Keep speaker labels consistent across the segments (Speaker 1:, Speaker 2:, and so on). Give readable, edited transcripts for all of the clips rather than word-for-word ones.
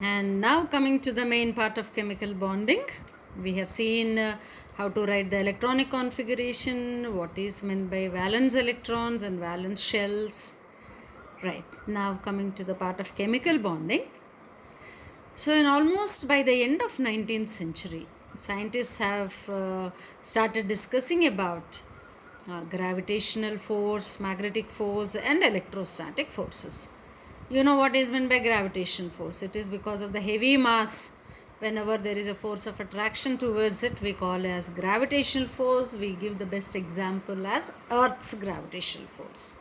Speaker 1: And now, coming to the main part of chemical bonding, we have seen how to write the electronic configuration, what is meant by valence electrons and valence shells. Right, now coming to the part of chemical bonding. So, in almost by the end of 19th century, scientists have started discussing about gravitational force, magnetic force, and electrostatic forces. You know what is meant by gravitation force? It is because of the heavy mass. Whenever there is a force of attraction towards it, we call as gravitational force. We give the best example as Earth's gravitational force.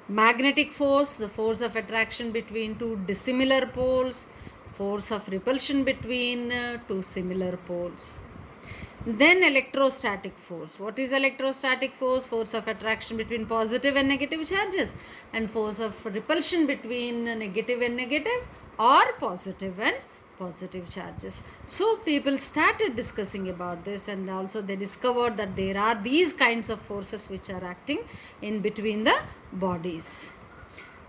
Speaker 1: Magnetic force, the force of attraction between two dissimilar poles, force of repulsion between two similar poles. Then electrostatic force. What is electrostatic force? Force of attraction between positive and negative charges, and force of repulsion between negative and negative, or positive and positive charges. So people started discussing about this, and also they discovered that there are these kinds of forces which are acting in between the bodies.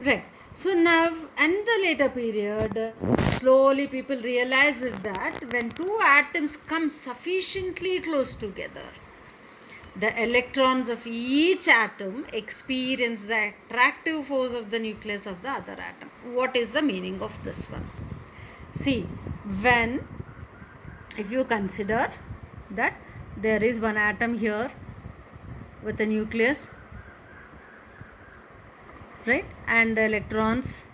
Speaker 1: Right. So now, and the later period, slowly people realized that when two atoms come sufficiently close together, the electrons of each atom experience the attractive force of the nucleus of the other atom. What is the meaning of this one? See, when, if you consider that there is one atom here with a nucleus, right, and the electrons,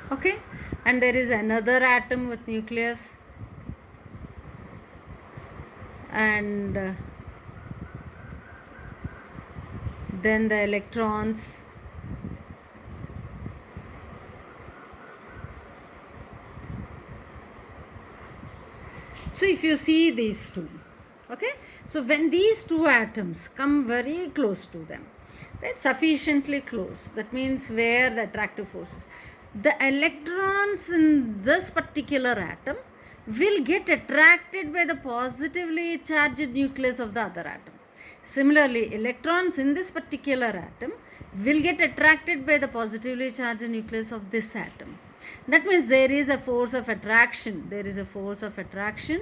Speaker 1: okay, and there is another atom with nucleus, and then the electrons, so if you see these two, okay, so when these two atoms come very close to them, right, sufficiently close, that means where the attractive forces, the electrons in this particular atom will get attracted by the positively charged nucleus of the other atom. Similarly, electrons in this particular atom will get attracted by the positively charged nucleus of this atom. That means there is a force of attraction. There is a force of attraction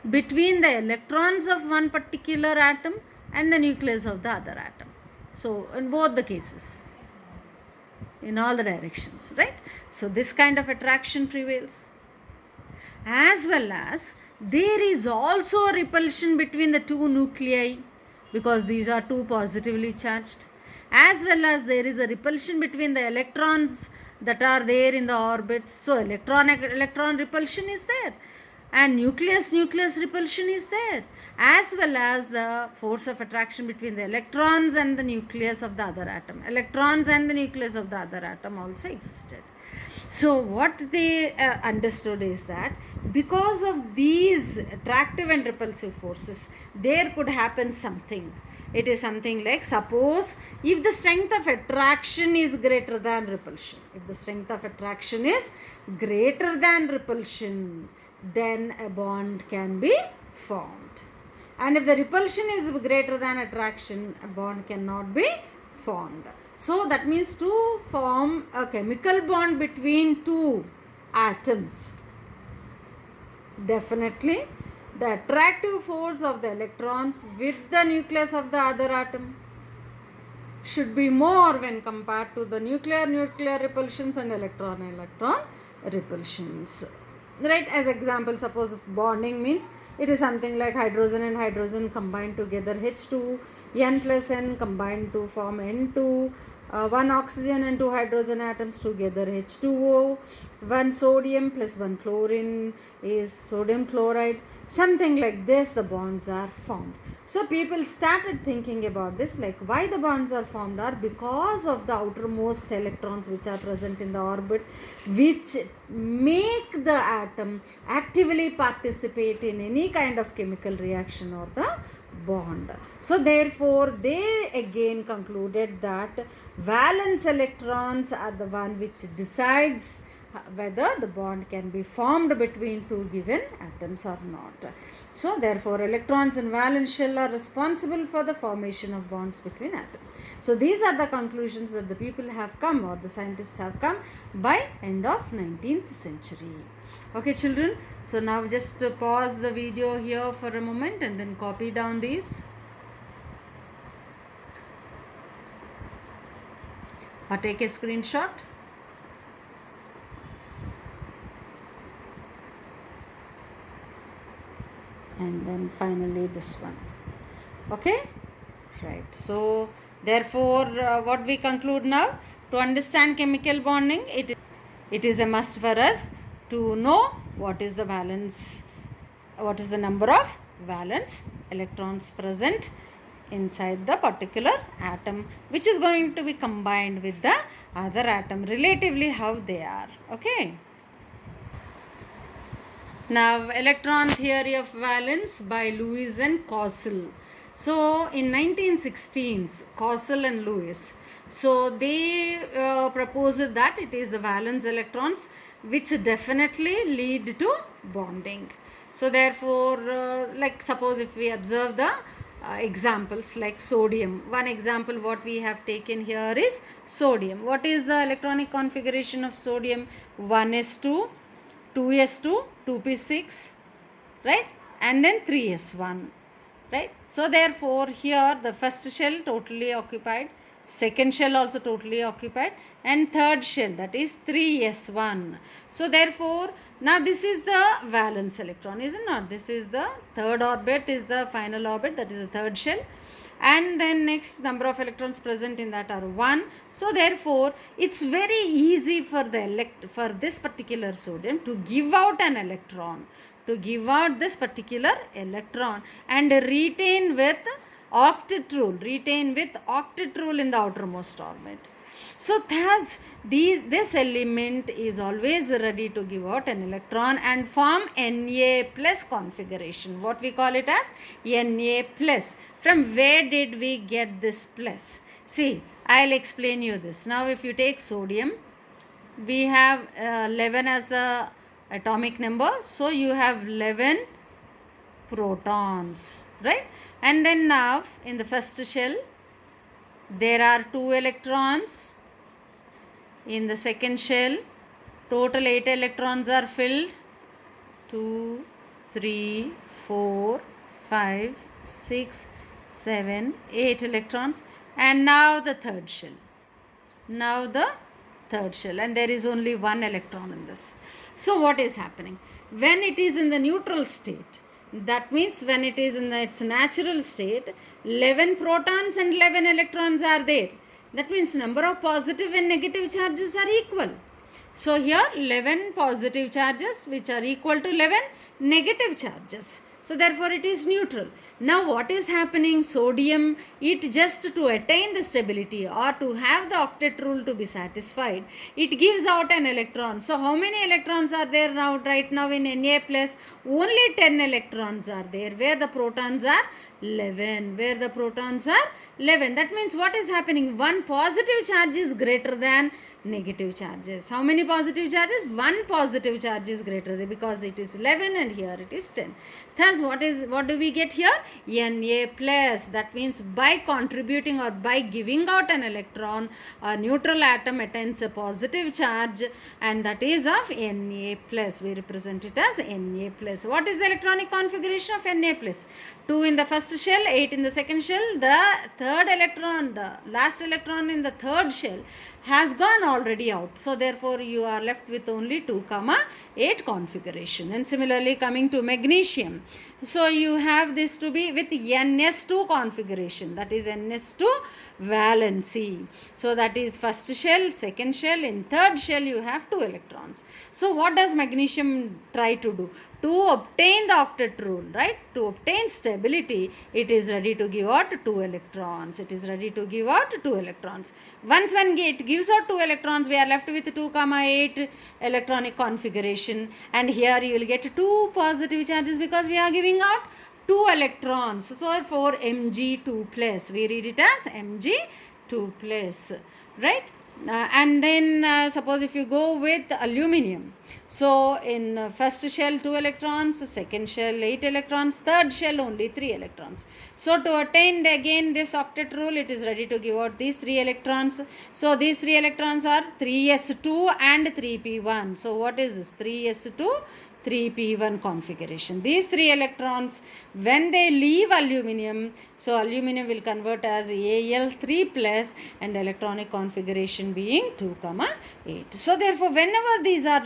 Speaker 1: between the electrons of one particular atom and the nucleus of the other atom. So, in both the cases, in all the directions, right? So, this kind of attraction prevails. As well as there is also a repulsion between the two nuclei, because these are two positively charged, as well as there is a repulsion between the electrons that are there in the orbits. So electron repulsion is there, and nucleus repulsion is there, as well as the force of attraction between the electrons and the nucleus of the other atom. Electrons and the nucleus of the other atom also existed. So what they understood is that because of these attractive and repulsive forces, there could happen something. It is something like, suppose if the strength of attraction is greater than repulsion, if the strength of attraction is greater than repulsion, then a bond can be formed. And if the repulsion is greater than attraction, a bond cannot be formed. So that means to form a chemical bond between two atoms, definitely the attractive force of the electrons with the nucleus of the other atom should be more when compared to the nuclear repulsions and electron repulsions. Right, as example, suppose bonding means it is something like hydrogen and hydrogen combined together, H2, N plus N combined to form N2, one oxygen and two hydrogen atoms together, H2O, one sodium plus one chlorine is sodium chloride. Something like this, the bonds are formed. So people started thinking about this, like why the bonds are formed are because of the outermost electrons which are present in the orbit, which make the atom actively participate in any kind of chemical reaction or the bond. So therefore they again concluded that valence electrons are the one which decides whether the bond can be formed between two given atoms or not. So therefore electrons in valence shell are responsible for the formation of bonds between atoms. So these are the conclusions that the people have come, or the scientists have come, by end of 19th century. Okay children, so now just pause the video here for a moment and then copy down these, or take a screenshot. And then finally this one. Okay, right. So therefore what we conclude now, to understand chemical bonding, it is a must for us to know what is the valence, what is the number of valence electrons present inside the particular atom, which is going to be combined with the other atom, relatively how they are. Okay. Now, electron theory of valence by Lewis and Cousel. So, in 1916s, Cousel and Lewis, so they proposed that it is the valence electrons which definitely lead to bonding. So, therefore, like suppose if we observe the examples like sodium. One example what we have taken here is sodium. What is the electronic configuration of sodium? 1s2, 2s2, 2p6, right, and then 3s1, right. So therefore here the first shell totally occupied, second shell also totally occupied, and third shell, that is 3s1. So therefore now this is the valence electron, is it not? This is the third orbit, is the final orbit, that is the third shell, and then next number of electrons present in that are 1. So therefore it's very easy for the for this particular sodium to give out an electron, to give out this particular electron and retain with octet rule in the outermost orbit. So thus this element is always ready to give out an electron and form Na plus configuration. What we call it as Na plus. From where did we get this plus? See, I'll explain you this. Now if you take sodium, we have 11 as the atomic number. So you have 11 protons, right? And then now in the first shell there are 2 electrons. In the second shell, total 8 electrons are filled. 2, 3, 4, 5, 6, 7, 8 electrons. And now the third shell. And there is only 1 electron in this. So what is happening? When it is in the neutral state, that means when it is in its natural state, 11 protons and 11 electrons are there. That means number of positive and negative charges are equal. So here 11 positive charges which are equal to 11 negative charges. So therefore it is neutral. Now what is happening? Sodium, it just to attain the stability or to have the octet rule to be satisfied, it gives out an electron. So how many electrons are there now right now in Na plus? Only 10 electrons are there, where the protons are 11. That means what is happening? One positive charge is greater than negative charges. How many positive charges? One positive charge is greater than, because it is 11 and here it is 10. Thus what do we get here? Na plus. That means by contributing or by giving out an electron, a neutral atom attains a positive charge, and that is of Na plus. We represent it as Na plus. What is the electronic configuration of Na plus? 2 in the first shell, 8 in the second shell. The third electron, the last electron in the third shell has gone already out. So therefore you are left with only 2, 8 configuration. And similarly coming to magnesium. So you have this to be with NS2 configuration, that is NS2 valency. So that is first shell, second shell, in third shell you have 2 electrons. So what does magnesium try to do? To obtain the octet rule, right? To obtain stability, it is ready to give out 2 electrons. Once when it gives out 2 electrons, we are left with 2, 8 electronic configuration. And here you will get 2 positive charges because we are giving out 2 electrons. So therefore Mg2 plus. We read it as Mg2 plus. right? And then suppose if you go with aluminum, so in first shell 2 electrons, second shell 8 electrons, third shell only 3 electrons. So to attain again this octet rule, it is ready to give out these 3 electrons. So these 3 electrons are 3s2 and 3p1. So what is this? 3s2 3p1 configuration. These 3 electrons, when they leave aluminum, so aluminum will convert as Al3 plus, and the electronic configuration being 2, 8. So therefore, whenever these are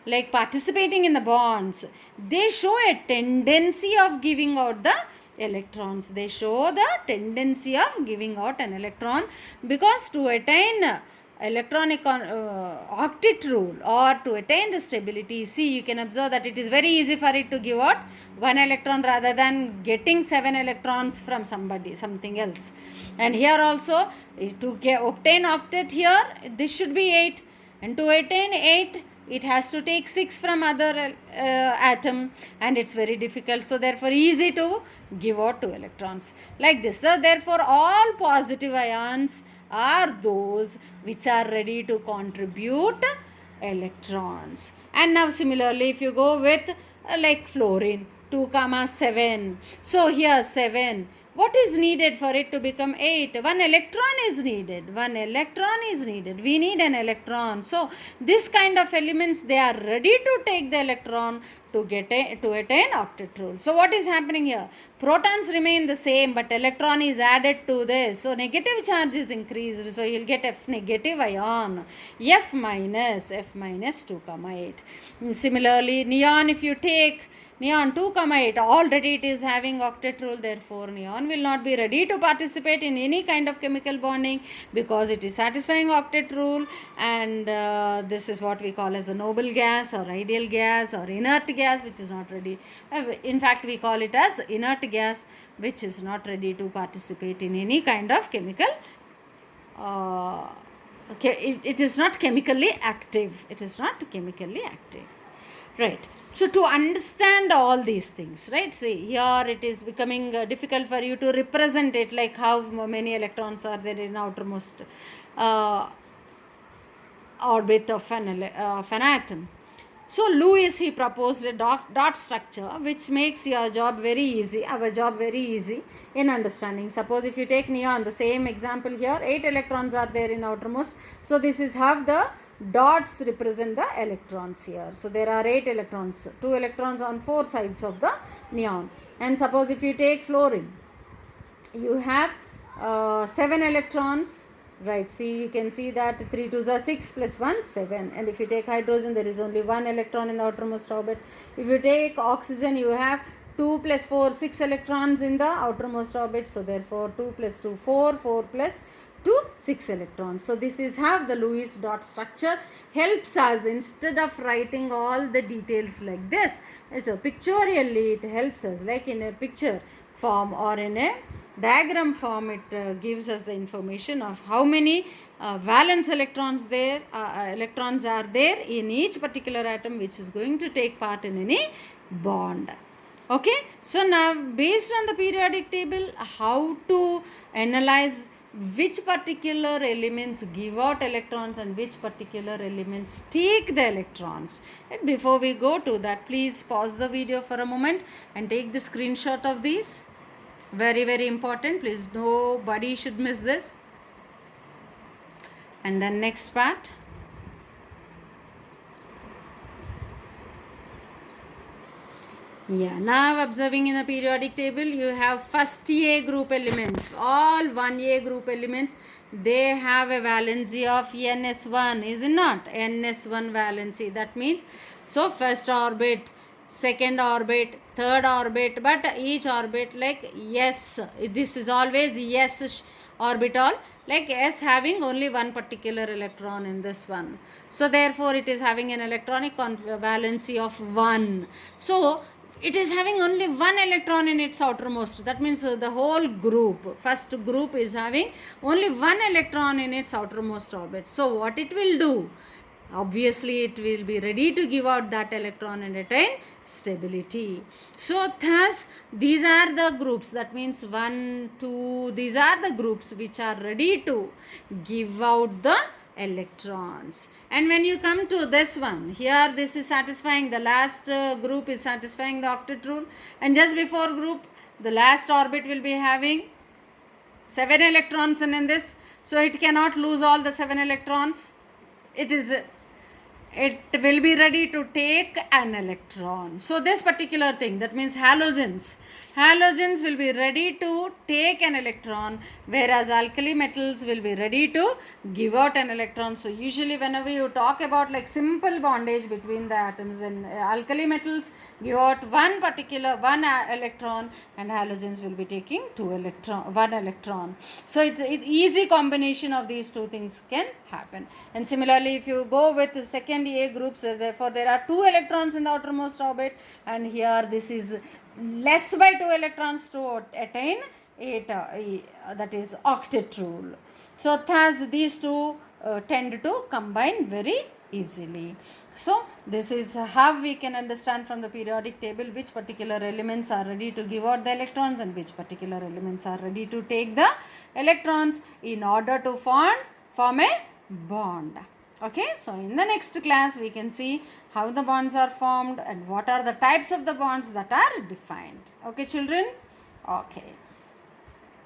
Speaker 1: like participating in the bonds, they show a tendency of giving out the electrons. They show the tendency of giving out an electron, because to attain electronic octet rule, or to attain the stability, see, you can observe that it is very easy for it to give out 1 electron rather than getting 7 electrons from something else. And here also, to obtain octet here, this should be 8, and to attain 8, it has to take 6 from other atom, and it's very difficult. So therefore easy to give out 2 electrons like this. So therefore all positive ions are those which are ready to contribute electrons. And now similarly, if you go with like fluorine 2, 7. So here 7. What is needed for it to become 8? 1 electron is needed. 1 electron is needed. We need an electron. So this kind of elements, they are ready to take the electron to attain octet rule. So what is happening here? Protons remain the same, but electron is added to this. So negative charge is increased. So you'll get F negative ion, F minus 2, 8. Similarly, neon, if you take neon 2, 8, already it is having octet rule, therefore neon will not be ready to participate in any kind of chemical bonding, because it is satisfying octet rule. And this is what we call as a noble gas, or ideal gas, or inert gas, which is not ready. In fact, we call it as inert gas, which is not ready to participate in any kind of chemical. It is not chemically active. It is not chemically active. Right. So to understand all these things, right? See, here it is becoming difficult for you to represent it, like how many electrons are there in outermost orbit of an atom. So Lewis, he proposed a dot structure, which makes your job very easy, our job very easy in understanding. Suppose if you take neon, the same example here, 8 electrons are there in outermost. So this is how the dots represent the electrons here. So there are 8 electrons, 2 electrons on 4 sides of the neon. And suppose if you take fluorine, you have 7 electrons, right? See, you can see that 3 2s are 6 plus 1 7. And if you take hydrogen, there is only 1 electron in the outermost orbit. If you take oxygen, you have 2 plus 4 6 electrons in the outermost orbit. So therefore 2 plus 2 4, 4 plus 2 6 electrons. So this is how the Lewis dot structure helps us, instead of writing all the details like this. So pictorially it helps us, like in a picture form or in a diagram form, it gives us the information of how many valence electrons are there in each particular atom, which is going to take part in any bond. Okay, so now based on the periodic table, how to analyze which particular elements give out electrons and which particular elements take the electrons. And before we go to that, please pause the video for a moment and take the screenshot of these. Very, very important. Please, nobody should miss this. And then next part. Yeah, now observing in the periodic table, you have first A group elements. All 1A group elements, they have a valency of ns1, is it not? ns1 valency. That means, so first orbit, second orbit, third orbit, but each orbit like S, this is always S orbital, like S having only one particular electron in this one. So therefore it is having an electronic valency of 1. So it is having only one electron in its outermost. That means the whole group, first group is having only one electron in its outermost orbit. So what it will do? Obviously it will be ready to give out that electron and attain stability. So thus these are the groups, that means 1, 2, these are the groups which are ready to give out the electrons. And when you come to this one, here this is satisfying, the last group is satisfying the octet rule, and just before group the last orbit will be having 7 electrons in this, so it cannot lose all the 7 electrons. It will be ready to take an electron. So this particular thing, that means halogens will be ready to take an electron, whereas alkali metals will be ready to give out an electron. So usually whenever you talk about like simple bondage between the atoms, and alkali metals give out one electron, and halogens will be taking 1 electron. So it's an easy combination of these two things can happen. And similarly, if you go with the second A group, so therefore there are 2 electrons in the outermost orbit, and here this is less by 2 electrons to attain 8, that is octet rule. So thus these two tend to combine very easily. So this is how we can understand from the periodic table which particular elements are ready to give out the electrons and which particular elements are ready to take the electrons in order to form a bond. Okay, so in the next class we can see how the bonds are formed and what are the types of the bonds that are defined. Okay children? Okay.